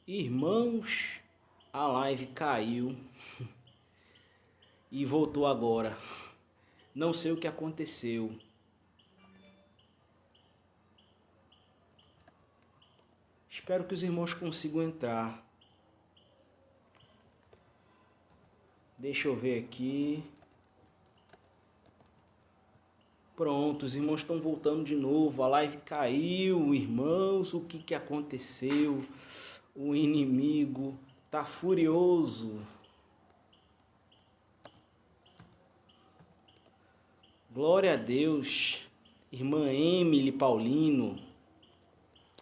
Irmãos, a live caiu e voltou agora. Não sei o que aconteceu. Espero que os irmãos consigam entrar. Deixa eu ver aqui. Pronto, os irmãos estão voltando de novo. A live caiu, irmãos. O que aconteceu? O inimigo tá furioso. Glória a Deus. Irmã Emily Paulino,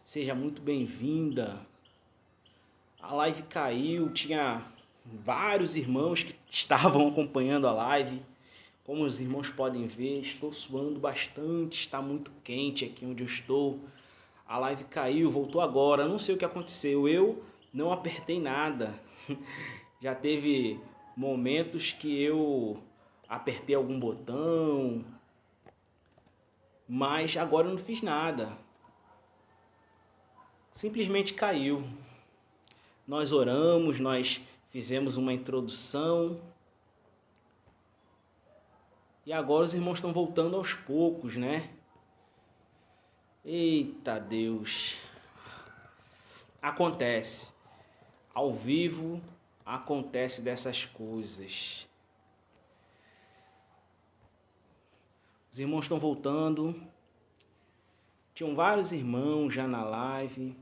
seja muito bem-vinda. A live caiu, tinha vários irmãos que estavam acompanhando a live. Como os irmãos podem ver, estou suando bastante, está muito quente aqui onde eu estou. A live caiu, voltou agora, não sei o que aconteceu, eu não apertei nada. Já teve momentos que eu apertei algum botão, mas agora eu não fiz nada. Simplesmente caiu. Nós oramos, nós fizemos uma introdução. E agora os irmãos estão voltando aos poucos, né? Eita Deus. Acontece. Ao vivo acontece dessas coisas. Os irmãos estão voltando. Tinham vários irmãos já na live.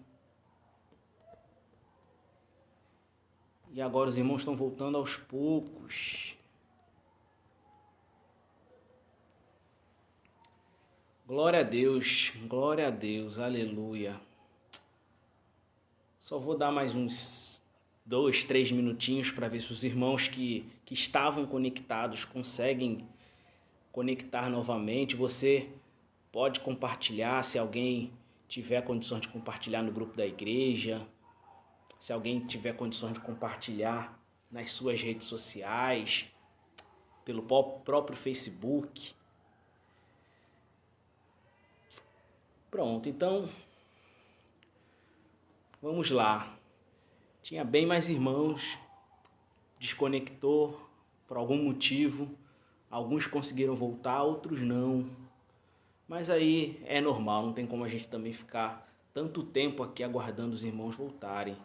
E agora os irmãos estão voltando aos poucos. Glória a Deus, aleluia. Só vou dar mais uns 2, 3 minutinhos para ver se os irmãos que estavam conectados conseguem conectar novamente. Você pode compartilhar, se alguém tiver condições de compartilhar no grupo da igreja, se alguém tiver condições de compartilhar nas suas redes sociais, pelo próprio Facebook. Pronto, então vamos lá. Tinha bem mais irmãos, desconectou por algum motivo. Alguns conseguiram voltar, outros não. Mas aí é normal, não tem como a gente também ficar tanto tempo aqui aguardando os irmãos voltarem.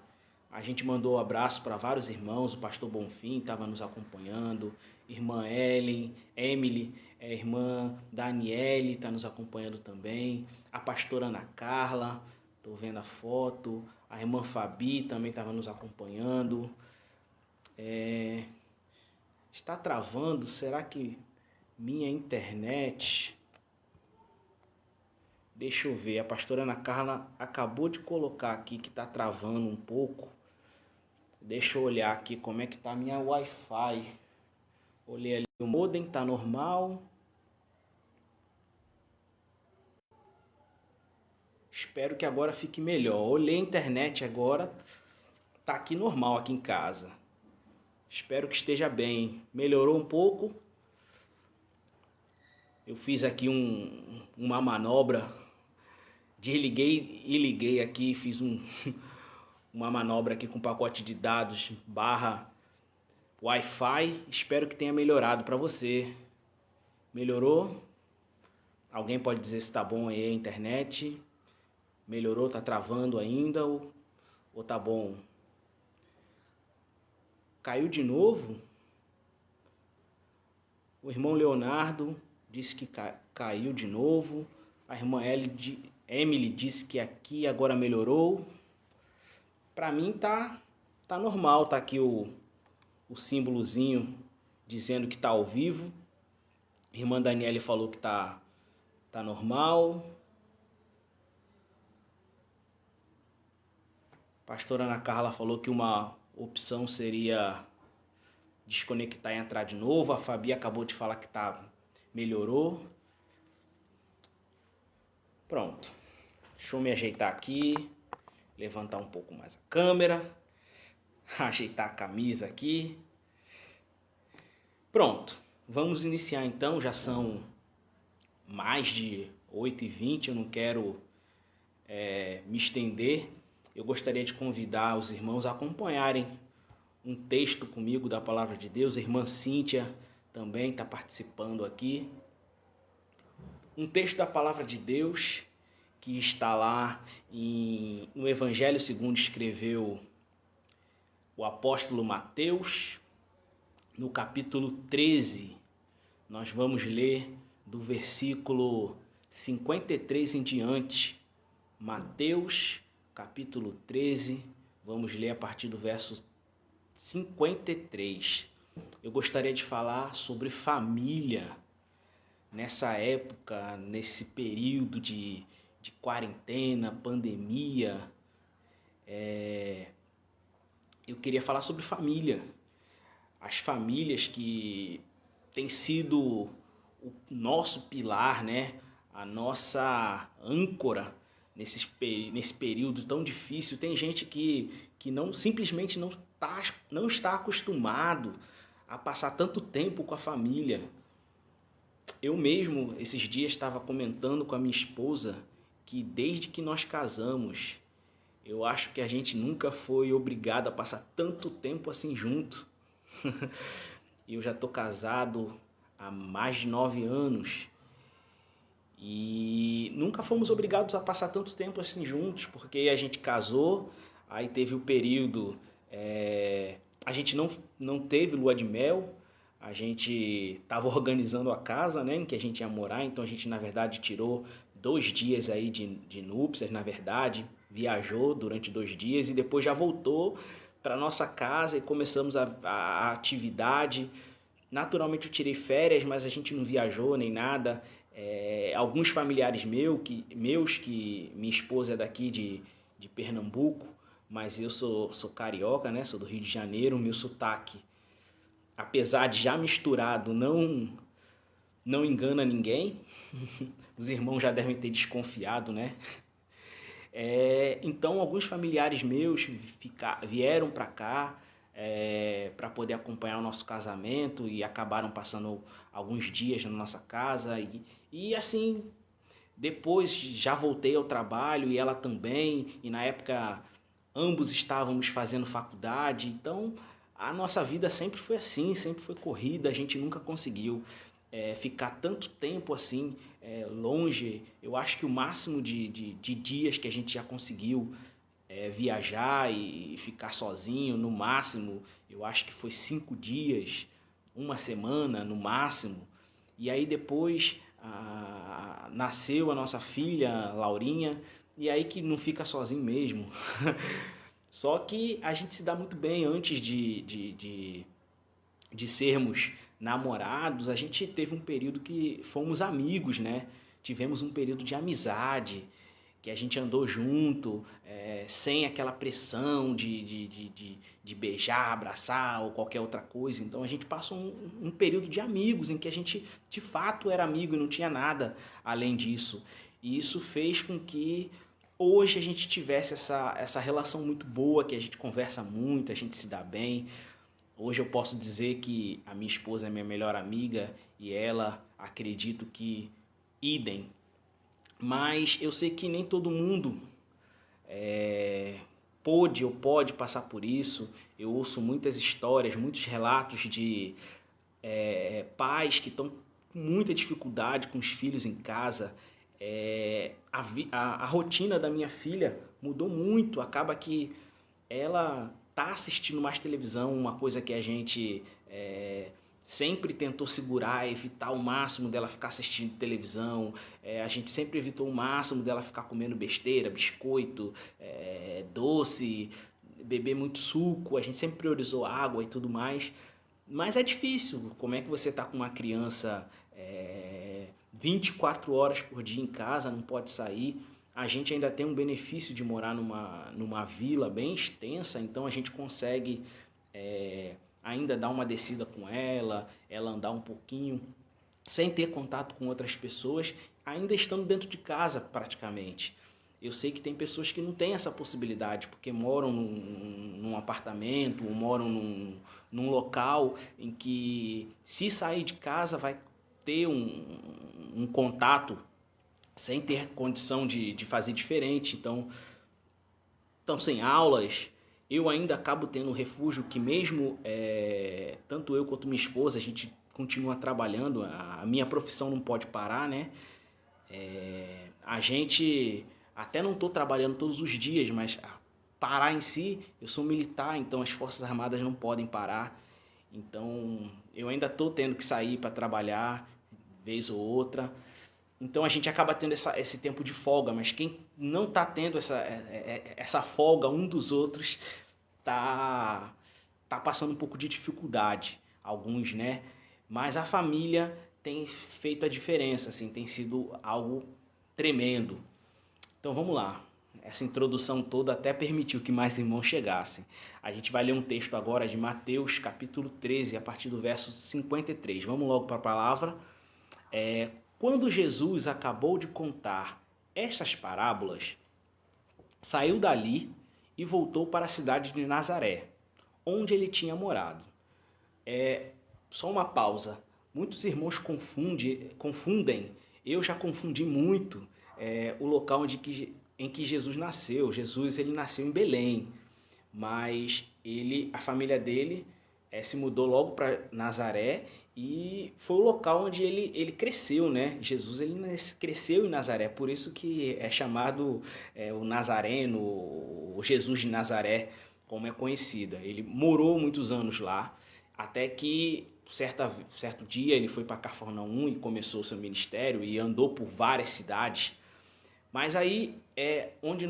A gente mandou um abraço para vários irmãos, o pastor Bonfim estava nos acompanhando, irmã Ellen, Emily, a irmã Daniele está nos acompanhando também, a pastora Ana Carla, estou vendo a foto, a irmã Fabi também estava nos acompanhando. Está travando, será que minha internet... Deixa eu ver, a pastora Ana Carla acabou de colocar aqui que está travando um pouco. Deixa eu olhar aqui como é que está a minha Wi-Fi. Olhei ali, o modem está normal. Espero que agora fique melhor. Olhei a internet agora, está aqui normal aqui em casa. Espero que esteja bem. Melhorou um pouco. Eu fiz aqui uma manobra. Desliguei e liguei aqui, fiz uma manobra aqui com pacote de dados barra Wi-Fi. Espero que tenha melhorado para você. Melhorou? Alguém pode dizer se tá bom aí a internet? Melhorou? Tá travando ainda ou tá bom? Caiu de novo? O irmão Leonardo disse que caiu de novo. A irmã Emily disse que aqui agora melhorou. Para mim tá normal, tá aqui o símbolozinho dizendo que tá ao vivo. A irmã Daniele falou que tá normal. A pastora Ana Carla falou que uma opção seria desconectar e entrar de novo. A Fabi acabou de falar que melhorou. Pronto. Deixa eu me ajeitar aqui, levantar um pouco mais a câmera, ajeitar a camisa aqui. Pronto, vamos iniciar então, já são mais de 8h20, eu não quero me estender. eu gostaria de convidar os irmãos a acompanharem um texto comigo da Palavra de Deus. A irmã Cíntia também está participando aqui. Um texto da Palavra de Deus que está lá no Evangelho segundo escreveu o apóstolo Mateus, no capítulo 13. Nós vamos ler do versículo 53 em diante. Mateus, capítulo 13, vamos ler a partir do verso 53. Eu gostaria de falar sobre família nessa época, nesse período de quarentena, pandemia. Eu queria falar sobre família. As famílias que têm sido o nosso pilar, né? A nossa âncora nesse período tão difícil. Tem gente que simplesmente não está acostumado a passar tanto tempo com a família. Eu mesmo, esses dias, estava comentando com a minha esposa que desde que nós casamos, eu acho que a gente nunca foi obrigado a passar tanto tempo assim junto. Eu já estou casado há mais de 9 anos e nunca fomos obrigados a passar tanto tempo assim juntos, porque a gente casou, aí teve o período, a gente não teve lua de mel, a gente estava organizando a casa, né, em que a gente ia morar, então a gente na verdade tirou 2 dias aí de núpcias, na verdade, viajou durante 2 dias e depois já voltou para nossa casa e começamos a atividade. Naturalmente eu tirei férias, mas a gente não viajou nem nada. Alguns familiares meus, que minha esposa é daqui de Pernambuco, mas eu sou carioca, né? Sou do Rio de Janeiro, meu sotaque, apesar de já misturado, não engana ninguém. Os irmãos já devem ter desconfiado, né? Então alguns familiares meus vieram para cá para poder acompanhar o nosso casamento e acabaram passando alguns dias na nossa casa e assim, depois já voltei ao trabalho e ela também, e na época ambos estávamos fazendo faculdade, então a nossa vida sempre foi assim, sempre foi corrida, a gente nunca conseguiu ficar tanto tempo assim longe. Eu acho que o máximo de dias que a gente já conseguiu viajar e ficar sozinho, no máximo, eu acho que foi 5 dias, 1 semana no máximo. E aí depois nasceu a nossa filha, Laurinha, e aí que não fica sozinho mesmo. Só que a gente se dá muito bem. Antes de sermos namorados, a gente teve um período que fomos amigos, né? Tivemos um período de amizade, que a gente andou junto, sem aquela pressão de beijar, abraçar ou qualquer outra coisa. Então a gente passou um período de amigos, em que a gente de fato era amigo e não tinha nada além disso. E isso fez com que hoje a gente tivesse essa relação muito boa, que a gente conversa muito, a gente se dá bem. Hoje eu posso dizer que a minha esposa é minha melhor amiga e ela, acredito que idem. Mas eu sei que nem todo mundo pôde ou pode passar por isso. Eu ouço muitas histórias, muitos relatos de pais que estão com muita dificuldade com os filhos em casa. A rotina da minha filha mudou muito. Acaba que ela está assistindo mais televisão, uma coisa que a gente sempre tentou segurar, evitar o máximo dela ficar assistindo televisão. A gente sempre evitou o máximo dela ficar comendo besteira, biscoito, doce, beber muito suco. A gente sempre priorizou água e tudo mais. Mas é difícil. Como é que você está com uma criança 24 horas por dia em casa, não pode sair? A gente ainda tem um benefício de morar numa vila bem extensa, então a gente consegue ainda dar uma descida com ela andar um pouquinho, sem ter contato com outras pessoas, ainda estando dentro de casa praticamente. Eu sei que tem pessoas que não têm essa possibilidade, porque moram num apartamento, ou moram num local em que, se sair de casa, vai ter um contato sem ter condição de fazer diferente. Então estão sem aulas. Eu ainda acabo tendo um refúgio que mesmo, tanto eu quanto minha esposa, a gente continua trabalhando, a minha profissão não pode parar, né? A gente, até não estou trabalhando todos os dias, mas parar em si, eu sou militar, então as Forças Armadas não podem parar. Então eu ainda estou tendo que sair para trabalhar, vez ou outra. Então a gente acaba tendo esse tempo de folga, mas quem não está tendo essa folga um dos outros tá passando um pouco de dificuldade, alguns, né? Mas a família tem feito a diferença, assim, tem sido algo tremendo. Então vamos lá. Essa introdução toda até permitiu que mais irmãos chegassem. A gente vai ler um texto agora de Mateus, capítulo 13, a partir do verso 53. Vamos logo para a palavra. Quando Jesus acabou de contar estas parábolas, saiu dali e voltou para a cidade de Nazaré, onde ele tinha morado. Só uma pausa. Muitos irmãos confundem, eu já confundi muito, o local em que Jesus nasceu. Jesus, ele nasceu em Belém, mas a família dele se mudou logo para Nazaré e foi o local onde ele cresceu, né? Jesus, ele cresceu em Nazaré, por isso que é chamado o Nazareno, o Jesus de Nazaré, como é conhecida. Ele morou muitos anos lá, até que certo dia ele foi para Cafarnaum e começou o seu ministério e andou por várias cidades. Mas aí onde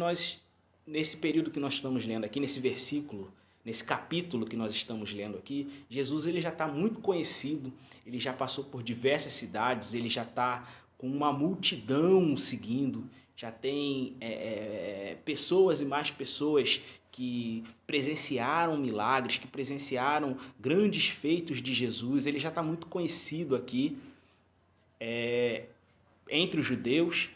nesse período que nós estamos lendo aqui, nesse versículo, nesse capítulo que nós estamos lendo aqui, Jesus, ele já está muito conhecido, ele já passou por diversas cidades, ele já está com uma multidão seguindo, já tem pessoas e mais pessoas que presenciaram milagres, que presenciaram grandes feitos de Jesus. Ele já está muito conhecido aqui entre os judeus.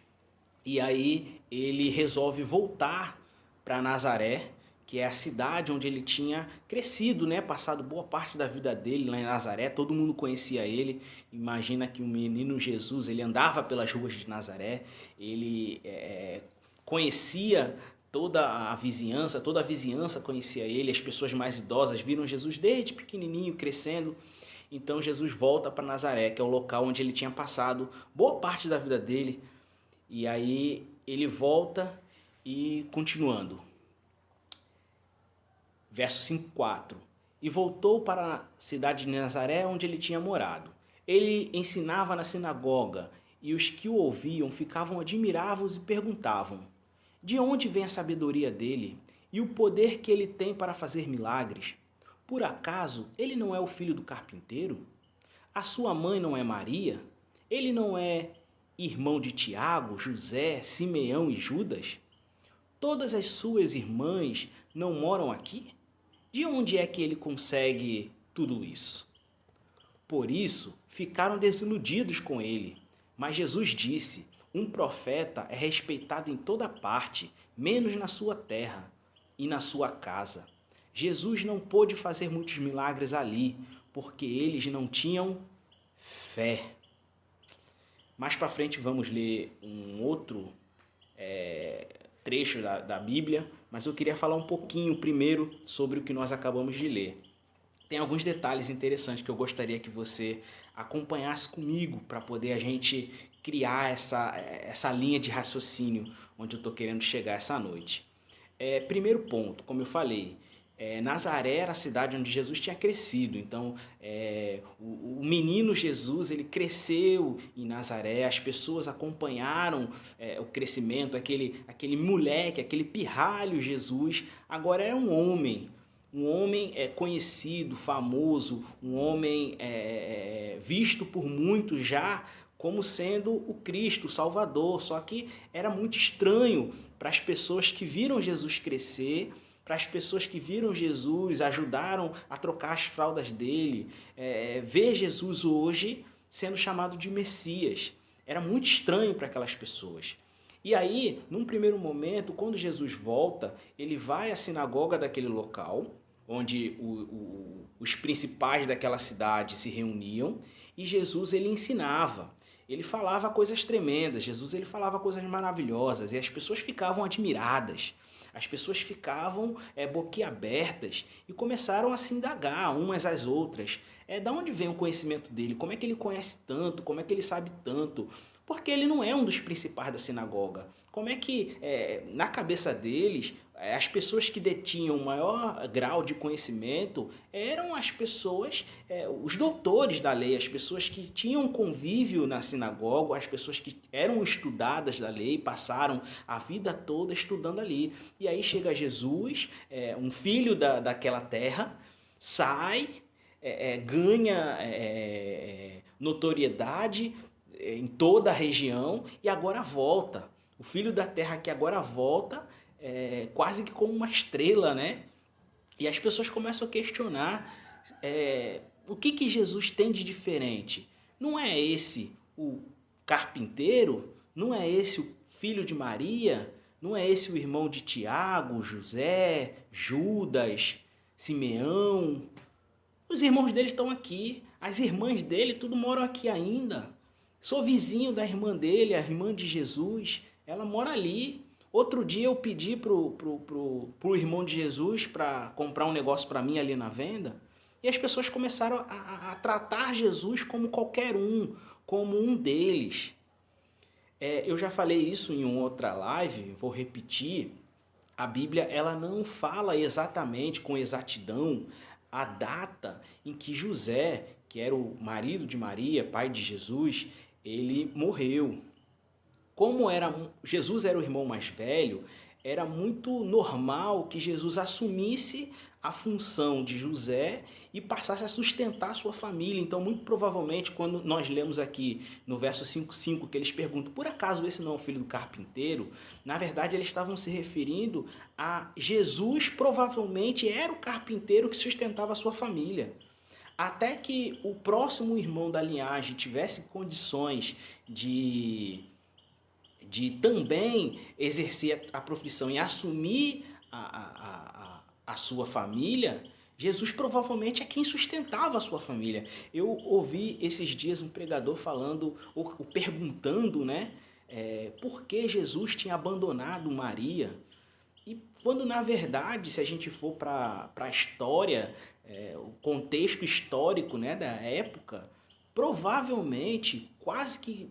E aí ele resolve voltar para Nazaré, que é a cidade onde ele tinha crescido, né? Passado boa parte da vida dele lá em Nazaré, todo mundo conhecia ele. Imagina que o menino Jesus, ele andava pelas ruas de Nazaré, ele conhecia toda a vizinhança conhecia ele, as pessoas mais idosas viram Jesus desde pequenininho, crescendo. Então Jesus volta para Nazaré, que é o local onde ele tinha passado boa parte da vida dele. E aí ele volta e continuando. Verso 5:4. E voltou para a cidade de Nazaré, onde ele tinha morado. Ele ensinava na sinagoga, e os que o ouviam ficavam admirados e perguntavam: de onde vem a sabedoria dele e o poder que ele tem para fazer milagres? Por acaso ele não é o filho do carpinteiro? A sua mãe não é Maria? Ele não é irmão de Tiago, José, Simeão e Judas? Todas as suas irmãs não moram aqui? De onde é que ele consegue tudo isso? Por isso, ficaram desiludidos com ele. Mas Jesus disse: um profeta é respeitado em toda parte, menos na sua terra e na sua casa. Jesus não pôde fazer muitos milagres ali, porque eles não tinham fé. Mais para frente vamos ler um outro trecho da Bíblia, mas eu queria falar um pouquinho primeiro sobre o que nós acabamos de ler. Tem alguns detalhes interessantes que eu gostaria que você acompanhasse comigo para poder a gente criar essa linha de raciocínio onde eu estou querendo chegar essa noite. Primeiro ponto, como eu falei, Nazaré era a cidade onde Jesus tinha crescido. Então, o menino Jesus, ele cresceu em Nazaré, as pessoas acompanharam o crescimento, aquele moleque, aquele pirralho Jesus, agora era um homem conhecido, famoso, um homem visto por muitos já como sendo o Cristo, o Salvador. Só que era muito estranho para as pessoas que viram Jesus crescer, para as pessoas que viram Jesus, ajudaram a trocar as fraldas dele, ver Jesus hoje sendo chamado de Messias. Era muito estranho para aquelas pessoas. E aí, num primeiro momento, quando Jesus volta, ele vai à sinagoga daquele local, onde os principais daquela cidade se reuniam, e Jesus ele ensinava. ele falava coisas tremendas, Jesus ele falava coisas maravilhosas e as pessoas ficavam admiradas. As pessoas ficavam boquiabertas e começaram a se indagar umas às outras. Da onde vem o conhecimento dele? Como é que ele conhece tanto? Como é que ele sabe tanto? Porque ele não é um dos principais da sinagoga. Como é que, na cabeça deles, as pessoas que detinham o maior grau de conhecimento eram as pessoas, os doutores da lei, as pessoas que tinham convívio na sinagoga, as pessoas que eram estudadas da lei, passaram a vida toda estudando ali. E aí chega Jesus, um filho daquela terra, sai, ganha notoriedade em toda a região e agora volta. O filho da terra que agora volta, quase que como uma estrela, né? E as pessoas começam a questionar o que Jesus tem de diferente. Não é esse o carpinteiro? Não é esse o filho de Maria? Não é esse o irmão de Tiago, José, Judas, Simeão? Os irmãos dele estão aqui, as irmãs dele, tudo moram aqui ainda. Sou vizinho da irmã dele, a irmã de Jesus, ela mora ali. Outro dia eu pedi pro irmão de Jesus para comprar um negócio para mim ali na venda, e as pessoas começaram a tratar Jesus como qualquer um, como um deles. Eu já falei isso em uma outra live, vou repetir. A Bíblia ela não fala exatamente, com exatidão, a data em que José, que era o marido de Maria, pai de Jesus, ele morreu. Como Jesus era o irmão mais velho, era muito normal que Jesus assumisse a função de José e passasse a sustentar a sua família. Então, muito provavelmente, quando nós lemos aqui no verso 5,5, que eles perguntam, por acaso esse não é o filho do carpinteiro? Na verdade, eles estavam se referindo a Jesus, provavelmente era o carpinteiro que sustentava a sua família. Até que o próximo irmão da linhagem tivesse condições de também exercer a profissão e assumir a sua família, Jesus provavelmente é quem sustentava a sua família. Eu ouvi esses dias um pregador falando, ou perguntando, né, por que Jesus tinha abandonado Maria. E quando na verdade, se a gente for para a história, o contexto histórico, né, da época, provavelmente, quase que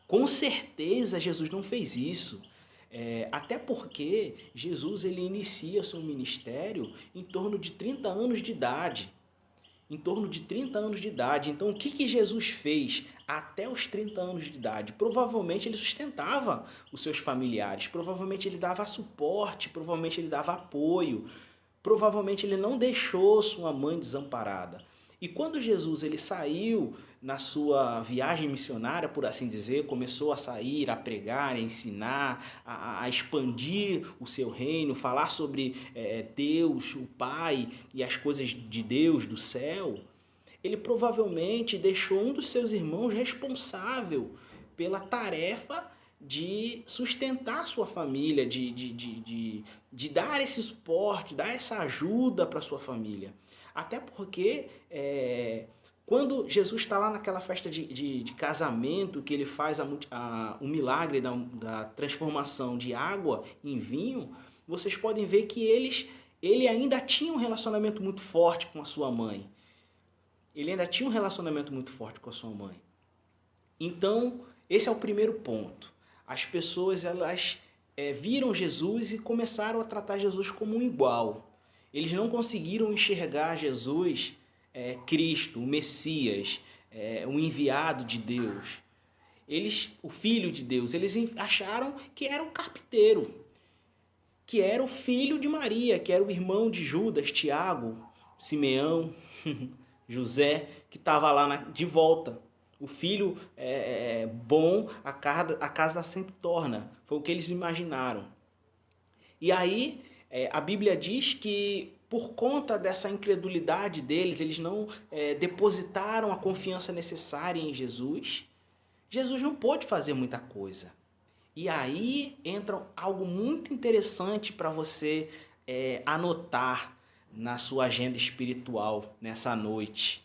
com certeza Jesus não fez isso. Até porque Jesus ele inicia seu ministério em torno de 30 anos de idade. Em torno de 30 anos de idade. Então, o que Jesus fez até os 30 anos de idade? Provavelmente ele sustentava os seus familiares, provavelmente ele dava suporte, provavelmente ele dava apoio, provavelmente ele não deixou sua mãe desamparada. E quando Jesus ele saiu na sua viagem missionária, por assim dizer, começou a sair, a pregar, a ensinar, a expandir o seu reino, falar sobre Deus, o Pai e as coisas de Deus, do céu, ele provavelmente deixou um dos seus irmãos responsável pela tarefa de sustentar sua família, de dar esse suporte, dar essa ajuda para sua família. Até porque quando Jesus está lá naquela festa de casamento, que ele faz o milagre da transformação de água em vinho, vocês podem ver que ele ainda tinha um relacionamento muito forte com a sua mãe. Ele ainda tinha um relacionamento muito forte com a sua mãe. Então, esse é o primeiro ponto. As pessoas elas viram Jesus e começaram a tratar Jesus como um igual. Eles não conseguiram enxergar Jesus, Cristo, o Messias, o enviado de Deus. O Filho de Deus. Eles acharam que era um carpinteiro, que era o filho de Maria, que era o irmão de Judas, Tiago, Simeão, José, que estava lá de volta. O filho bom, a casa sempre torna. Foi o que eles imaginaram. E aí, a Bíblia diz que por conta dessa incredulidade deles, eles não depositaram a confiança necessária em Jesus. Jesus não pôde fazer muita coisa. E aí entra algo muito interessante para você anotar na sua agenda espiritual nessa noite.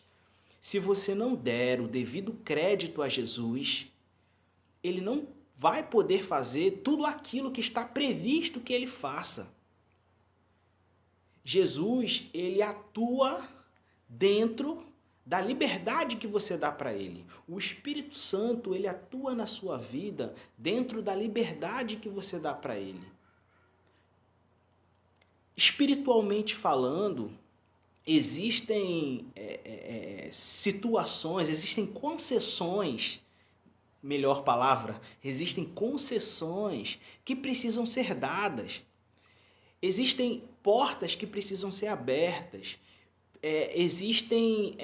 se você não der o devido crédito a Jesus, ele não vai poder fazer tudo aquilo que está previsto que ele faça. Jesus, ele atua dentro da liberdade que você dá para ele. O Espírito Santo, ele atua na sua vida dentro da liberdade que você dá para ele. Espiritualmente falando, existem situações, existem concessões, melhor palavra, existem concessões que precisam ser dadas. Existem portas que precisam ser abertas. Existem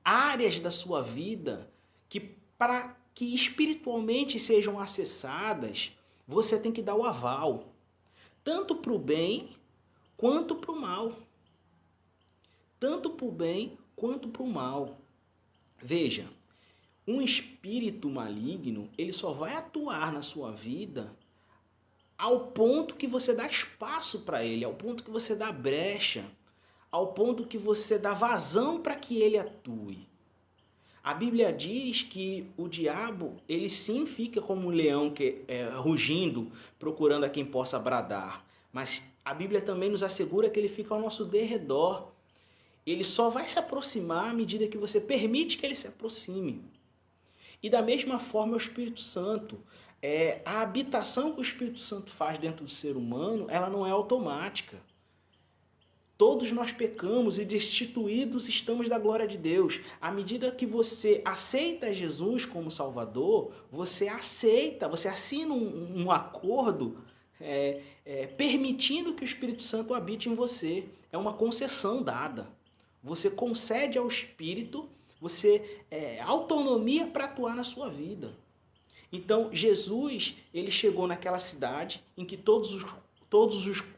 áreas da sua vida que, para que espiritualmente sejam acessadas, você tem que dar o aval, tanto para o bem quanto para o mal. Tanto para o bem quanto para o mal. Veja, um espírito maligno, ele só vai atuar na sua vida ao ponto que você dá espaço para ele, ao ponto que você dá brecha, ao ponto que você dá vazão para que ele atue. A Bíblia diz que o diabo, ele sim fica como um leão rugindo, procurando a quem possa bradar. Mas a Bíblia também nos assegura que ele fica ao nosso derredor. Ele só vai se aproximar à medida que você permite que ele se aproxime. E da mesma forma o Espírito Santo. A habitação que o Espírito Santo faz dentro do ser humano, ela não é automática. Todos nós pecamos e destituídos estamos da glória de Deus. À medida que você aceita Jesus como Salvador, você assina um acordo permitindo que o Espírito Santo habite em você. É uma concessão dada. Você concede ao Espírito autonomia para atuar na sua vida. Então, Jesus, ele chegou naquela cidade em que todos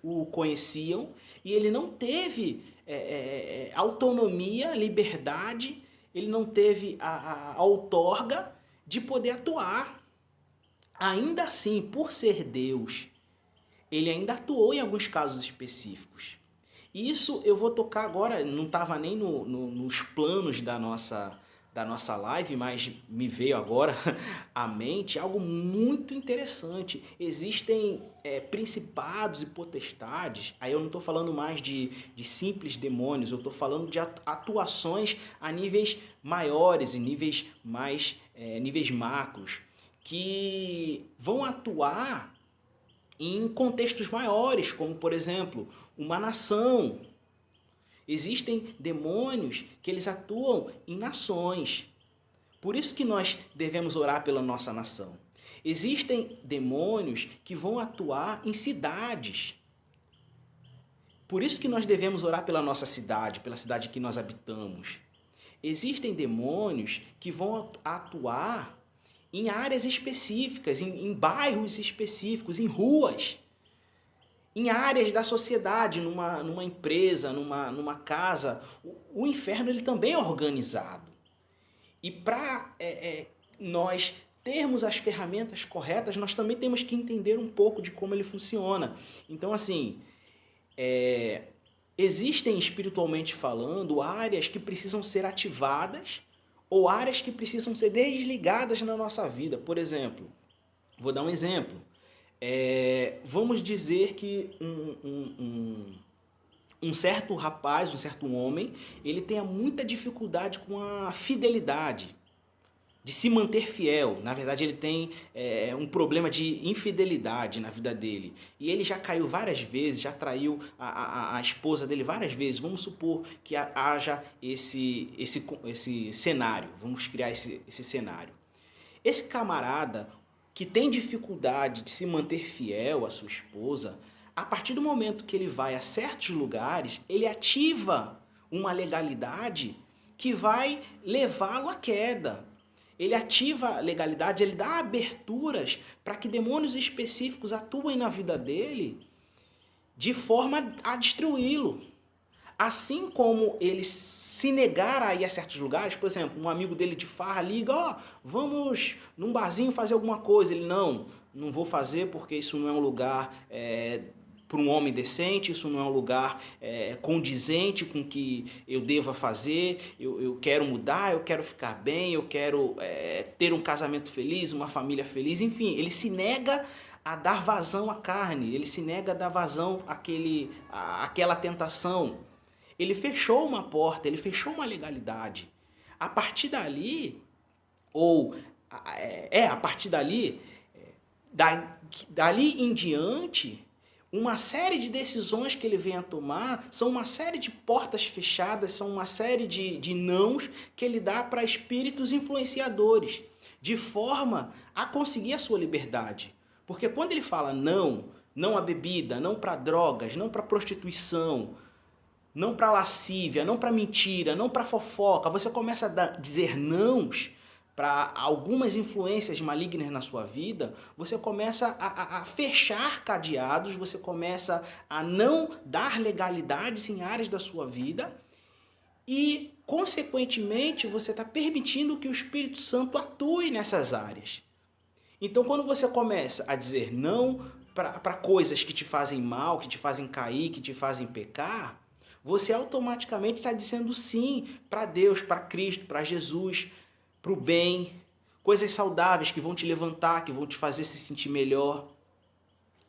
o conheciam e ele não teve autonomia, liberdade, ele não teve a outorga de poder atuar. Ainda assim, por ser Deus, ele ainda atuou em alguns casos específicos. Isso eu vou tocar agora, não estava nem nos planos da nossa live, mas me veio agora à mente algo muito interessante. Existem principados e potestades, aí eu não estou falando mais de simples demônios, eu estou falando de atuações a níveis maiores, em níveis macros, que vão atuar em contextos maiores, como por exemplo, uma nação. Existem demônios que eles atuam em nações. Por isso que nós devemos orar pela nossa nação. Existem demônios que vão atuar em cidades. Por isso que nós devemos orar pela nossa cidade, pela cidade que nós habitamos. Existem demônios que vão atuar em áreas específicas, em bairros específicos, em ruas. Em áreas da sociedade, numa empresa, numa casa, o inferno ele também é organizado. E para nós termos as ferramentas corretas, nós também temos que entender um pouco de como ele funciona. Então, assim, existem espiritualmente falando áreas que precisam ser ativadas ou áreas que precisam ser desligadas na nossa vida. Por exemplo, vou dar um exemplo. Vamos dizer que um certo rapaz, um certo homem, ele tenha muita dificuldade com a fidelidade, de se manter fiel. Na verdade, ele tem um problema de infidelidade na vida dele. E ele já caiu várias vezes, já traiu a esposa dele várias vezes. Vamos supor que haja esse cenário. Vamos criar esse cenário. Esse camarada que tem dificuldade de se manter fiel à sua esposa, a partir do momento que ele vai a certos lugares, ele ativa uma legalidade que vai levá-lo à queda. Ele ativa a legalidade, ele dá aberturas para que demônios específicos atuem na vida dele de forma a destruí-lo. Assim como ele se negar a ir a certos lugares, por exemplo, um amigo dele de farra liga, vamos num barzinho fazer alguma coisa. Ele, não vou fazer porque isso não é um lugar para um homem decente, isso não é um lugar condizente com o que eu deva fazer, eu quero mudar, eu quero ficar bem, eu quero ter um casamento feliz, uma família feliz, enfim, ele se nega a dar vazão à carne, ele se nega a dar vazão àquela tentação. Ele fechou uma porta, ele fechou uma legalidade. A partir dali, a partir dali, dali em diante, uma série de decisões que ele vem a tomar são uma série de portas fechadas, são uma série de nãos que ele dá para espíritos influenciadores, de forma a conseguir a sua liberdade. Porque quando ele fala não à bebida, não para drogas, não para prostituição, não para lascívia, não para mentira, não para fofoca, você começa a dizer nãos para algumas influências malignas na sua vida, você começa a fechar cadeados, você começa a não dar legalidades em áreas da sua vida e, consequentemente, você está permitindo que o Espírito Santo atue nessas áreas. Então, quando você começa a dizer não para coisas que te fazem mal, que te fazem cair, que te fazem pecar, você automaticamente está dizendo sim para Deus, para Cristo, para Jesus, para o bem, coisas saudáveis que vão te levantar, que vão te fazer se sentir melhor.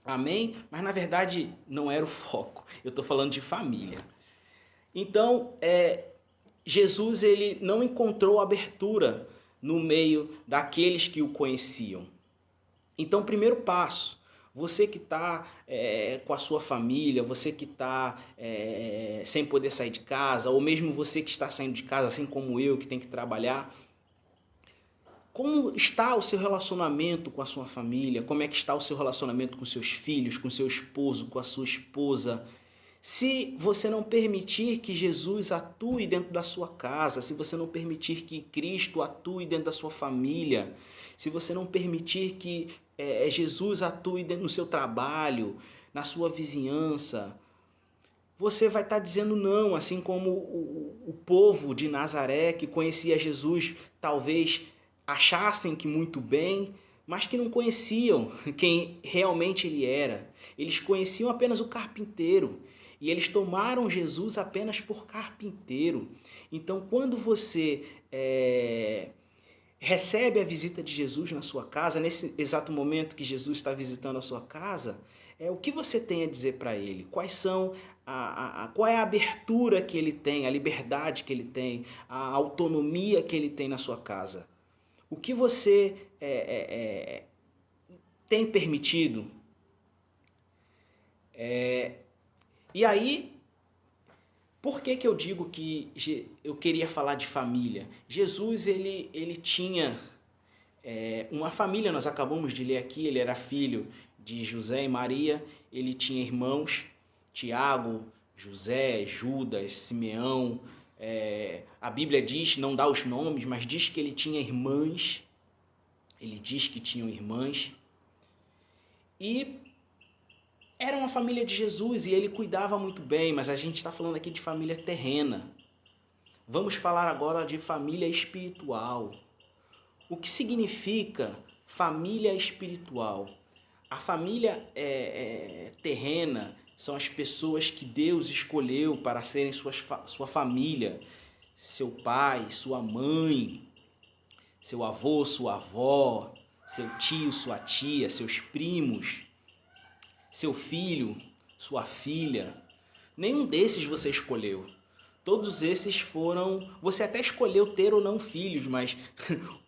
Amém? Mas na verdade não era o foco. Eu estou falando de família. Então, Jesus ele não encontrou abertura no meio daqueles que o conheciam. Então, primeiro passo, você que está com a sua família, você que está sem poder sair de casa, ou mesmo você que está saindo de casa, assim como eu, que tem que trabalhar, como está o seu relacionamento com a sua família? Como é que está o seu relacionamento com seus filhos, com seu esposo, com a sua esposa? Se você não permitir que Jesus atue dentro da sua casa, se você não permitir que Cristo atue dentro da sua família, se você não permitir que Jesus atue dentro do seu trabalho, na sua vizinhança, você vai estar dizendo não, assim como o povo de Nazaré que conhecia Jesus, talvez achassem que muito bem, mas que não conheciam quem realmente ele era. Eles conheciam apenas o carpinteiro e eles tomaram Jesus apenas por carpinteiro. Então, quando você recebe a visita de Jesus na sua casa, nesse exato momento que Jesus está visitando a sua casa, o que você tem a dizer para ele? Quais são qual é a abertura que ele tem, a liberdade que ele tem, a autonomia que ele tem na sua casa? O que você tem permitido? E aí, por que eu digo que eu queria falar de família? Jesus, ele tinha uma família, nós acabamos de ler aqui, ele era filho de José e Maria, ele tinha irmãos, Tiago, José, Judas, Simeão. A Bíblia diz, não dá os nomes, mas diz que ele tinha irmãs. Ele diz que tinham irmãs. E era uma família de Jesus e ele cuidava muito bem, mas a gente está falando aqui de família terrena. Vamos falar agora de família espiritual. O que significa família espiritual? A família terrena são as pessoas que Deus escolheu para serem sua família. Seu pai, sua mãe, seu avô, sua avó, seu tio, sua tia, seus primos, seu filho, sua filha. Nenhum desses você escolheu. Todos esses foram... Você até escolheu ter ou não filhos, mas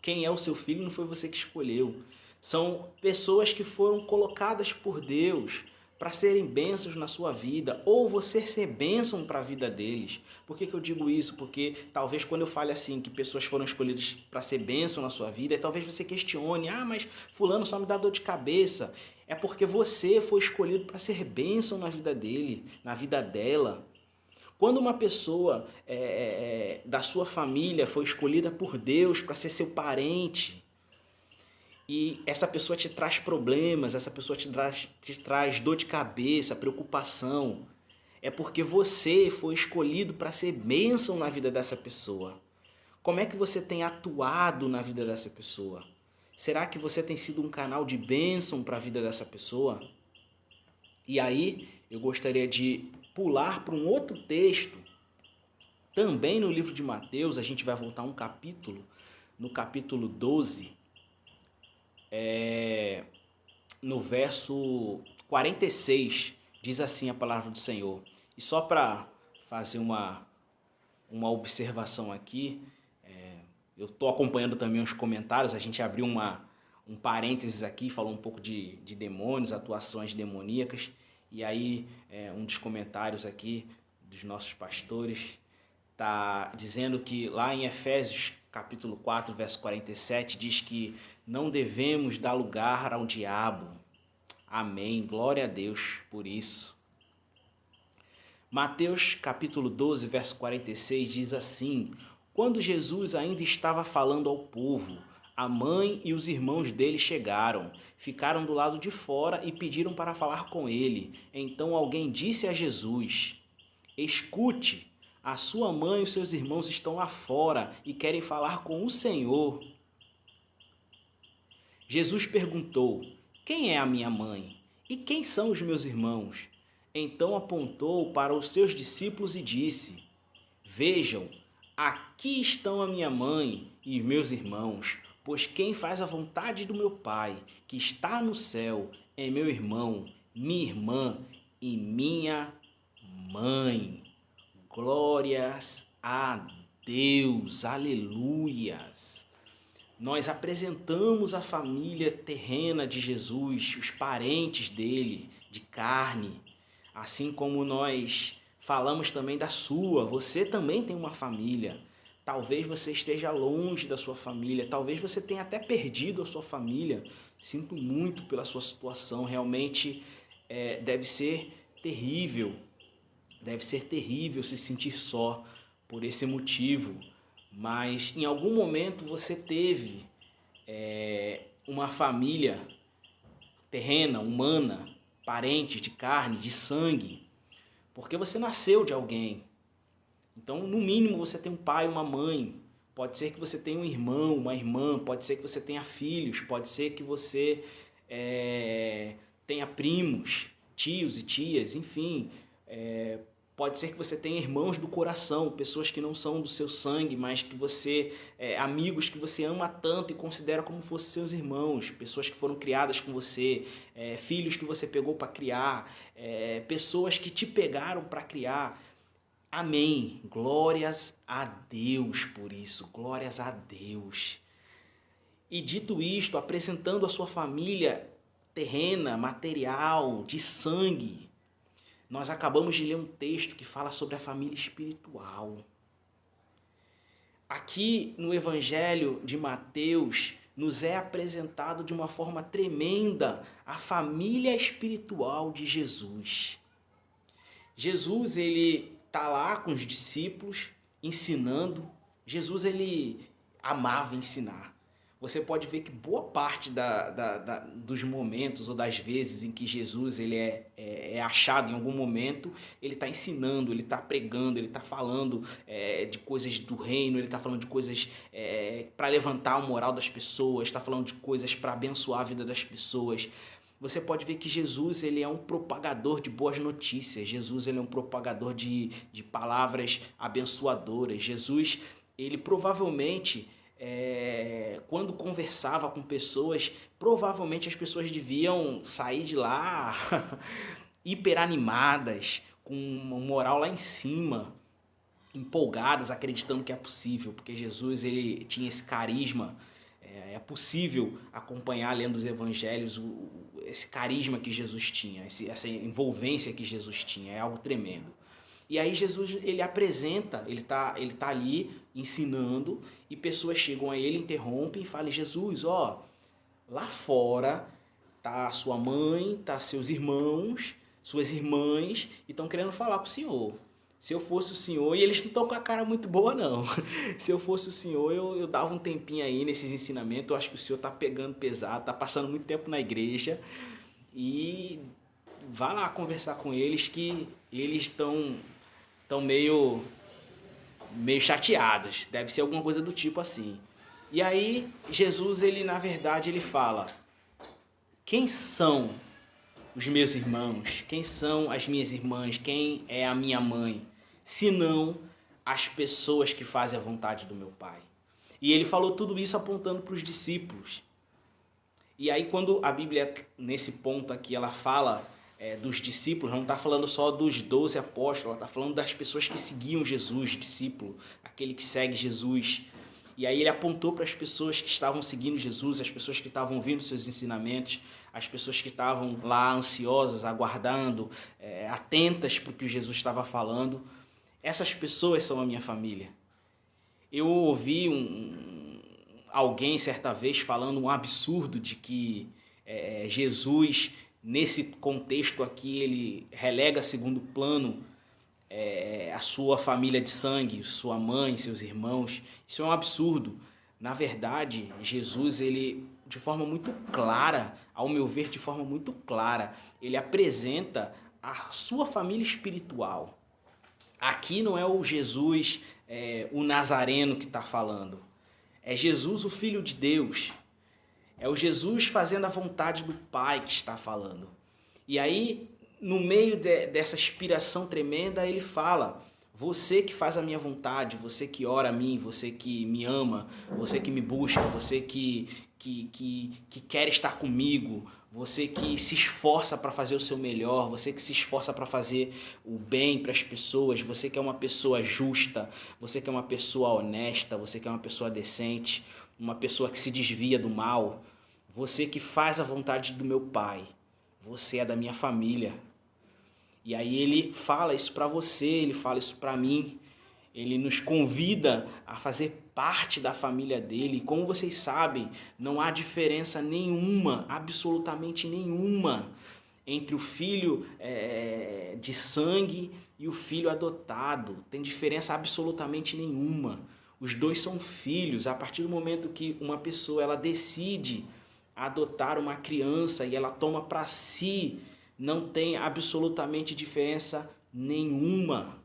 quem é o seu filho não foi você que escolheu. São pessoas que foram colocadas por Deus para serem bênçãos na sua vida, ou você ser bênção para a vida deles. Por que eu digo isso? Porque talvez quando eu fale assim, que pessoas foram escolhidas para ser bênção na sua vida, talvez você questione, mas fulano só me dá dor de cabeça. É porque você foi escolhido para ser bênção na vida dele, na vida dela. Quando uma pessoa da sua família foi escolhida por Deus para ser seu parente, e essa pessoa te traz problemas, essa pessoa te traz dor de cabeça, preocupação, é porque você foi escolhido para ser bênção na vida dessa pessoa. Como é que você tem atuado na vida dessa pessoa? Será que você tem sido um canal de bênção para a vida dessa pessoa? E aí eu gostaria de pular para um outro texto, também no livro de Mateus. A gente vai voltar um capítulo, no capítulo 12, no verso 46, diz assim a palavra do Senhor. E só para fazer uma observação aqui, eu estou acompanhando também os comentários, a gente abriu um parênteses aqui, falou um pouco de demônios, atuações demoníacas, e aí um dos comentários aqui dos nossos pastores está dizendo que lá em Efésios capítulo 4, verso 47, diz que não devemos dar lugar ao diabo. Amém, glória a Deus por isso. Mateus capítulo 12, verso 46 diz assim: quando Jesus ainda estava falando ao povo, a mãe e os irmãos dele chegaram, ficaram do lado de fora e pediram para falar com ele. Então alguém disse a Jesus: escute, a sua mãe e os seus irmãos estão lá fora e querem falar com o Senhor. Jesus perguntou: quem é a minha mãe? E quem são os meus irmãos? Então apontou para os seus discípulos e disse: vejam, aqui estão a minha mãe e os meus irmãos, pois quem faz a vontade do meu Pai, que está no céu, é meu irmão, minha irmã e minha mãe. Glórias a Deus, aleluias. Nós apresentamos a família terrena de Jesus, os parentes dele, de carne, assim como nós falamos também da sua. Você também tem uma família. Talvez você esteja longe da sua família, talvez você tenha até perdido a sua família. Sinto muito pela sua situação, realmente deve ser terrível se sentir só por esse motivo. Mas em algum momento você teve uma família terrena, humana, parente de carne, de sangue, porque você nasceu de alguém. Então, no mínimo, você tem um pai e uma mãe. Pode ser que você tenha um irmão, uma irmã, pode ser que você tenha filhos, pode ser que você tenha primos, tios e tias, enfim. Pode ser que você tenha irmãos do coração, pessoas que não são do seu sangue, mas que você, amigos que você ama tanto e considera como fossem seus irmãos, pessoas que foram criadas com você, filhos que você pegou para criar, pessoas que te pegaram para criar. Amém. Glórias a Deus por isso, glórias a Deus. E dito isto, apresentando a sua família terrena, material, de sangue, nós acabamos de ler um texto que fala sobre a família espiritual. Aqui no Evangelho de Mateus, nos é apresentado de uma forma tremenda a família espiritual de Jesus. Jesus, ele está lá com os discípulos, ensinando. Jesus, ele amava ensinar. Você pode ver que boa parte dos momentos ou das vezes em que Jesus ele é achado em algum momento, ele está ensinando, ele está pregando, ele está falando de coisas do reino, ele está falando de coisas para levantar a moral das pessoas, está falando de coisas para abençoar a vida das pessoas. Você pode ver que Jesus ele é um propagador de boas notícias. Jesus ele é um propagador de palavras abençoadoras. Jesus, ele provavelmente, quando conversava com pessoas, provavelmente as pessoas deviam sair de lá hiperanimadas, com uma moral lá em cima, empolgadas, acreditando que é possível, porque Jesus ele tinha esse carisma. É possível acompanhar lendo os evangelhos esse carisma que Jesus tinha, essa envolvência que Jesus tinha, é algo tremendo. E aí Jesus ele apresenta, ele tá ali ensinando e pessoas chegam a ele, interrompem e falam: Jesus, lá fora tá sua mãe, tá seus irmãos, suas irmãs e estão querendo falar com o Senhor. Se eu fosse o Senhor, e eles não estão com a cara muito boa não, se eu fosse o Senhor, eu dava um tempinho aí nesses ensinamentos. Eu acho que o Senhor está pegando pesado, está passando muito tempo na igreja, e vá lá conversar com eles, que eles estão meio chateados, deve ser alguma coisa do tipo assim. E aí Jesus, ele na verdade, ele fala: quem são os meus irmãos? Quem são as minhas irmãs? Quem é a minha mãe? Senão as pessoas que fazem a vontade do meu Pai. E ele falou tudo isso apontando para os discípulos. E aí quando a Bíblia, nesse ponto aqui, ela fala dos discípulos, não está falando só dos 12 apóstolos, ela está falando das pessoas que seguiam Jesus, discípulo, aquele que segue Jesus. E aí ele apontou para as pessoas que estavam seguindo Jesus, as pessoas que estavam ouvindo seus ensinamentos, as pessoas que estavam lá ansiosas, aguardando, atentas para o que Jesus estava falando. Essas pessoas são a minha família. Eu ouvi alguém certa vez falando um absurdo de que Jesus, nesse contexto aqui, ele relega a segundo plano a sua família de sangue, sua mãe, seus irmãos. Isso é um absurdo. Na verdade, Jesus, ele, de forma muito clara, ao meu ver, de forma muito clara, ele apresenta a sua família espiritual. Aqui não é o Jesus, o Nazareno que está falando. É Jesus, o Filho de Deus. É o Jesus fazendo a vontade do Pai que está falando. E aí, no meio dessa inspiração tremenda, ele fala: você que faz a minha vontade, você que ora a mim, você que me ama, você que me busca, você que quer estar comigo, você que se esforça para fazer o seu melhor, você que se esforça para fazer o bem para as pessoas, você que é uma pessoa justa, você que é uma pessoa honesta, você que é uma pessoa decente, uma pessoa que se desvia do mal, você que faz a vontade do meu Pai, você é da minha família. E aí ele fala isso para você, ele fala isso para mim. Ele nos convida a fazer parte da família dele. E como vocês sabem, não há diferença nenhuma, absolutamente nenhuma, entre o filho de sangue e o filho adotado. Tem diferença absolutamente nenhuma. Os dois são filhos. A partir do momento que uma pessoa ela decide adotar uma criança e ela toma para si, não tem absolutamente diferença nenhuma.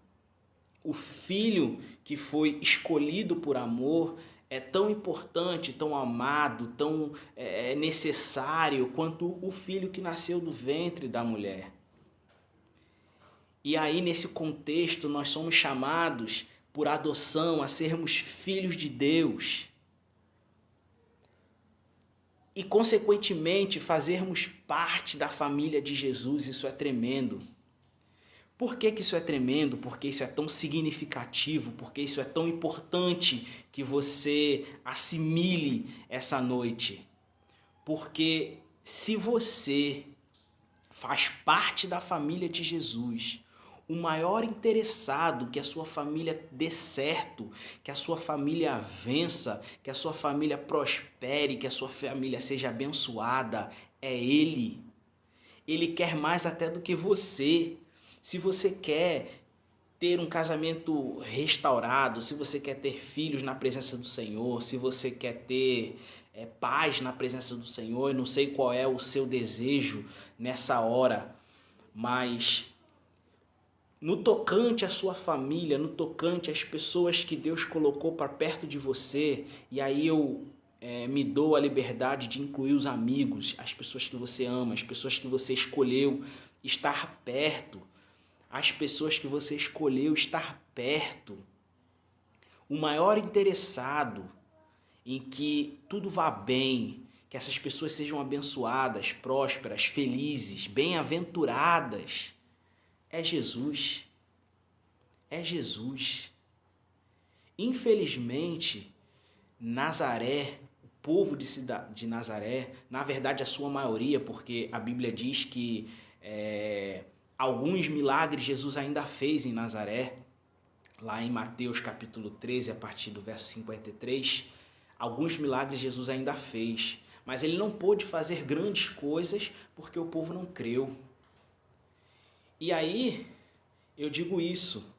O filho que foi escolhido por amor é tão importante, tão amado, tão necessário quanto o filho que nasceu do ventre da mulher. E aí, nesse contexto, nós somos chamados por adoção a sermos filhos de Deus. E, consequentemente, fazermos parte da família de Jesus. Isso é tremendo. Por que isso é tremendo? Porque isso é tão significativo? Porque isso é tão importante que você assimile essa noite? Porque se você faz parte da família de Jesus, o maior interessado que a sua família dê certo, que a sua família vença, que a sua família prospere, que a sua família seja abençoada, é Ele. Ele quer mais até do que você. Se você quer ter um casamento restaurado, se você quer ter filhos na presença do Senhor, se você quer ter paz na presença do Senhor, eu não sei qual é o seu desejo nessa hora, mas no tocante à sua família, no tocante às pessoas que Deus colocou para perto de você, e aí eu me dou a liberdade de incluir os amigos, as pessoas que você ama, as pessoas que você escolheu estar perto, as pessoas que você escolheu estar perto. O maior interessado em que tudo vá bem, que essas pessoas sejam abençoadas, prósperas, felizes, bem-aventuradas, é Jesus. É Jesus. Infelizmente, Nazaré, o povo de Nazaré, na verdade a sua maioria, porque a Bíblia diz que alguns milagres Jesus ainda fez em Nazaré, lá em Mateus capítulo 13, a partir do verso 53, alguns milagres Jesus ainda fez, mas ele não pôde fazer grandes coisas porque o povo não creu. E aí, eu digo isso,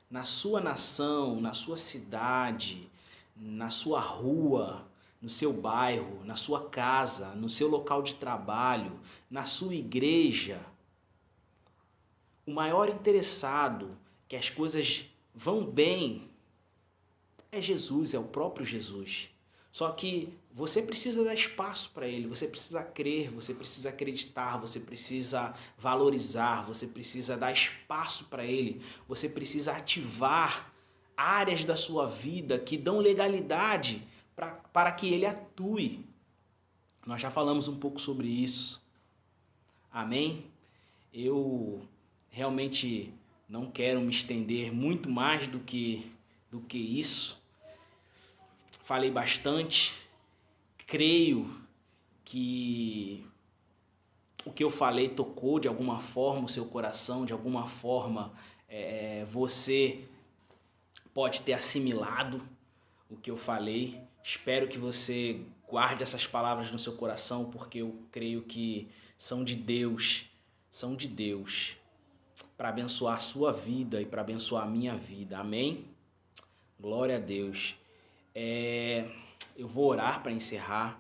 na sua nação, na sua cidade, na sua rua, no seu bairro, na sua casa, no seu local de trabalho, na sua igreja, o maior interessado que as coisas vão bem é Jesus, é o próprio Jesus. Só que você precisa dar espaço para ele, você precisa crer, você precisa acreditar, você precisa valorizar, você precisa dar espaço para ele, você precisa ativar áreas da sua vida que dão legalidade para que ele atue. Nós já falamos um pouco sobre isso. Amém? Eu realmente não quero me estender muito mais do que isso. Falei bastante. Creio que o que eu falei tocou de alguma forma o seu coração, de alguma forma você pode ter assimilado o que eu falei. Espero que você guarde essas palavras no seu coração, porque eu creio que são de Deus para abençoar a sua vida e para abençoar a minha vida. Amém? Glória a Deus. Eu vou orar para encerrar.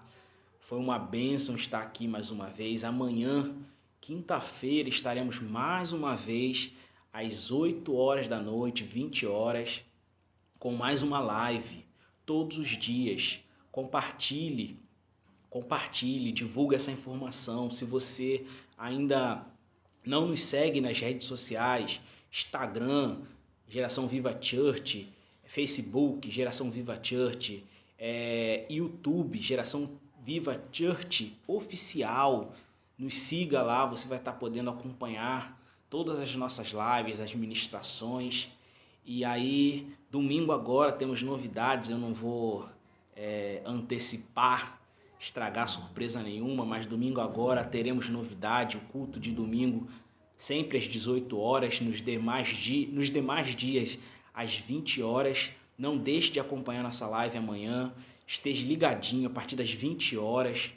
Foi uma bênção estar aqui mais uma vez. Amanhã, quinta-feira, estaremos mais uma vez às 8 horas da noite, 20 horas, com mais uma live. Todos os dias. Compartilhe, divulgue essa informação. Se você ainda não nos segue nas redes sociais, Instagram, Geração Viva Church, Facebook, Geração Viva Church, YouTube, Geração Viva Church Oficial, nos siga lá, você vai estar podendo acompanhar todas as nossas lives, as ministrações. E aí, domingo agora temos novidades, eu não vou antecipar, estragar surpresa nenhuma, mas domingo agora teremos novidade, o culto de domingo sempre às 18 horas, nos demais dias às 20 horas. Não deixe de acompanhar nossa live amanhã, esteja ligadinho a partir das 20 horas.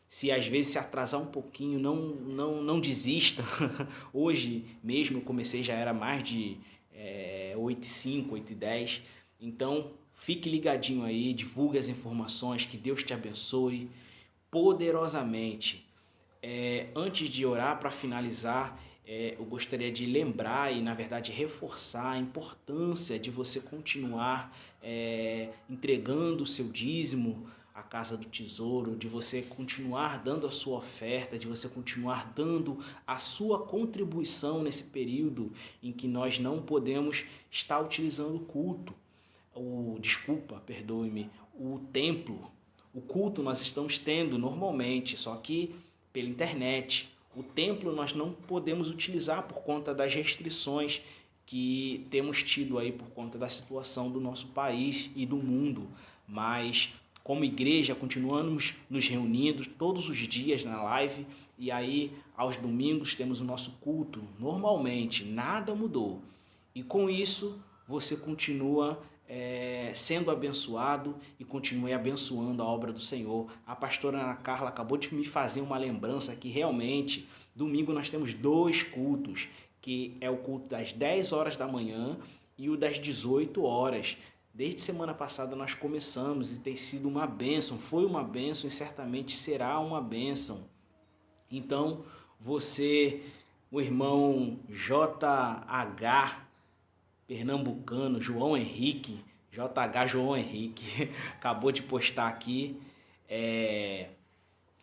Se às vezes se atrasar um pouquinho, não desista. Hoje mesmo eu comecei, já era mais de 8h05, 8h10. Então fique ligadinho aí, divulgue as informações, que Deus te abençoe poderosamente. Antes de orar, para finalizar, eu gostaria de lembrar e, na verdade, reforçar a importância de você continuar entregando o seu dízimo à Casa do Tesouro, de você continuar dando a sua oferta, de você continuar dando a sua contribuição nesse período em que nós não podemos estar utilizando o culto. O templo, o culto nós estamos tendo normalmente, só que pela internet. O templo nós não podemos utilizar por conta das restrições que temos tido aí por conta da situação do nosso país e do mundo. Mas como igreja continuamos nos reunindo todos os dias na live, e aí aos domingos temos o nosso culto normalmente, nada mudou. E com isso você continua sendo abençoado e continue abençoando a obra do Senhor. A pastora Ana Carla acabou de me fazer uma lembrança que realmente domingo nós temos 2 cultos, que é o culto das 10 horas da manhã e o das 18 horas. Desde semana passada nós começamos e tem sido uma bênção, foi uma bênção e certamente será uma bênção. Então você, o irmão JH pernambucano, João Henrique, acabou de postar aqui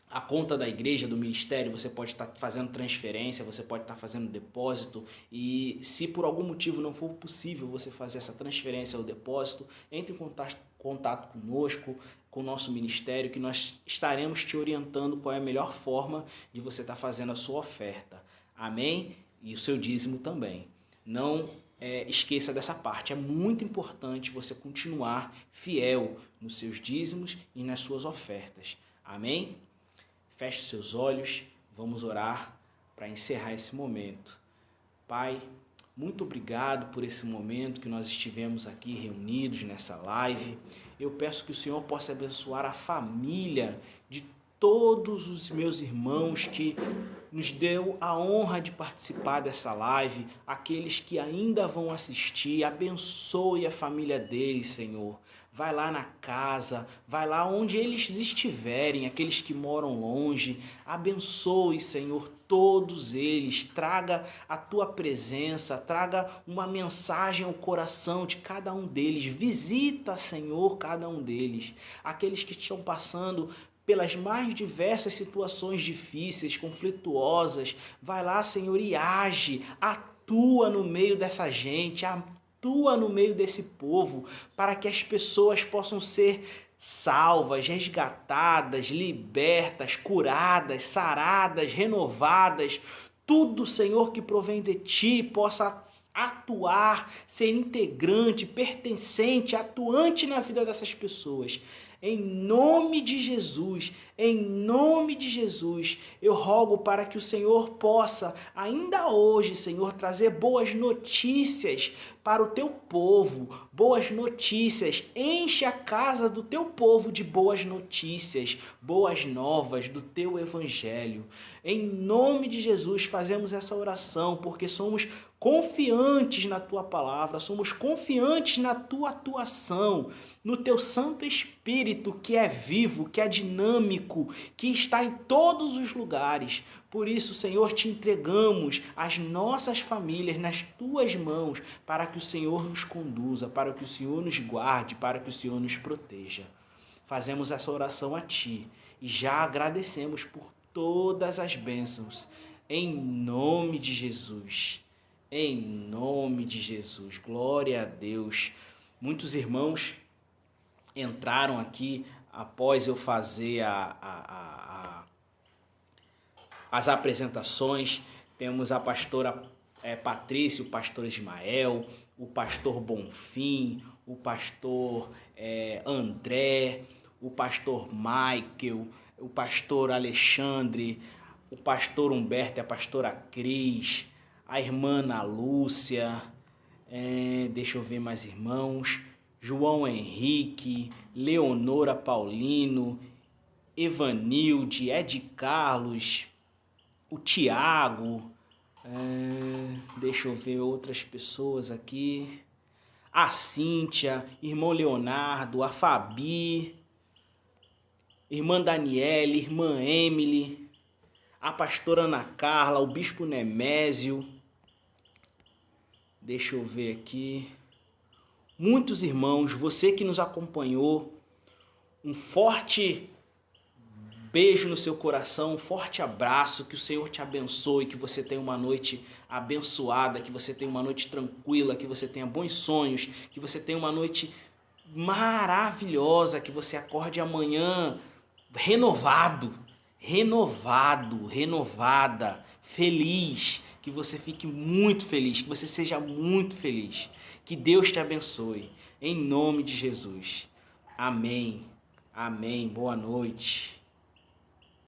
a conta da igreja, do ministério. Você pode estar fazendo transferência, você pode estar fazendo depósito, e se por algum motivo não for possível você fazer essa transferência ou depósito, entre em contato conosco, com o nosso ministério, que nós estaremos te orientando qual é a melhor forma de você estar fazendo a sua oferta. Amém? E o seu dízimo também. Não esqueça dessa parte. É muito importante você continuar fiel nos seus dízimos e nas suas ofertas. Amém? Feche seus olhos, vamos orar para encerrar esse momento. Pai, muito obrigado por esse momento que nós estivemos aqui reunidos nessa live. Eu peço que o Senhor possa abençoar a família de todos os meus irmãos que nos deu a honra de participar dessa live, aqueles que ainda vão assistir. Abençoe a família deles, Senhor. Vai lá na casa, vai lá onde eles estiverem, aqueles que moram longe. Abençoe, Senhor, todos eles, traga a tua presença, traga uma mensagem ao coração de cada um deles. Visita, Senhor, cada um deles, aqueles que estão passando pelas mais diversas situações difíceis, conflituosas. Vai lá, Senhor, e age, atua no meio dessa gente, atua no meio desse povo, para que as pessoas possam ser salvas, resgatadas, libertas, curadas, saradas, renovadas. Tudo, Senhor, que provém de Ti possa atuar, ser integrante, pertencente, atuante na vida dessas pessoas. Em nome de Jesus, eu rogo para que o Senhor possa, ainda hoje, Senhor, trazer boas notícias para o teu povo, boas notícias. Enche a casa do teu povo de boas notícias, boas novas do teu evangelho. Em nome de Jesus, fazemos essa oração, porque somos confiantes na tua palavra, somos confiantes na tua atuação, no teu Santo Espírito, que é vivo, que é dinâmico, que está em todos os lugares. Por isso, Senhor, te entregamos as nossas famílias nas tuas mãos, para que o Senhor nos conduza, para que o Senhor nos guarde, para que o Senhor nos proteja. Fazemos essa oração a Ti e já agradecemos por todas as bênçãos. Em nome de Jesus. Em nome de Jesus. Glória a Deus. Muitos irmãos entraram aqui após eu fazer as apresentações. Temos a pastora Patrícia, o pastor Ismael, o pastor Bonfim, o pastor André, o pastor Michael, o pastor Alexandre, o pastor Humberto e a pastora Cris, a irmã Ana Lúcia, deixa eu ver mais irmãos, João Henrique, Leonora Paulino, Evanilde, Ed Carlos, o Tiago, deixa eu ver outras pessoas aqui, a Cíntia, irmão Leonardo, a Fabi, irmã Daniele, irmã Emily, a pastora Ana Carla, o bispo Nemésio, deixa eu ver aqui, muitos irmãos, você que nos acompanhou, um forte beijo no seu coração, um forte abraço, que o Senhor te abençoe, que você tenha uma noite abençoada, que você tenha uma noite tranquila, que você tenha bons sonhos, que você tenha uma noite maravilhosa, que você acorde amanhã renovado, renovada, feliz, que você fique muito feliz, que você seja muito feliz, que Deus te abençoe, em nome de Jesus, amém, boa noite.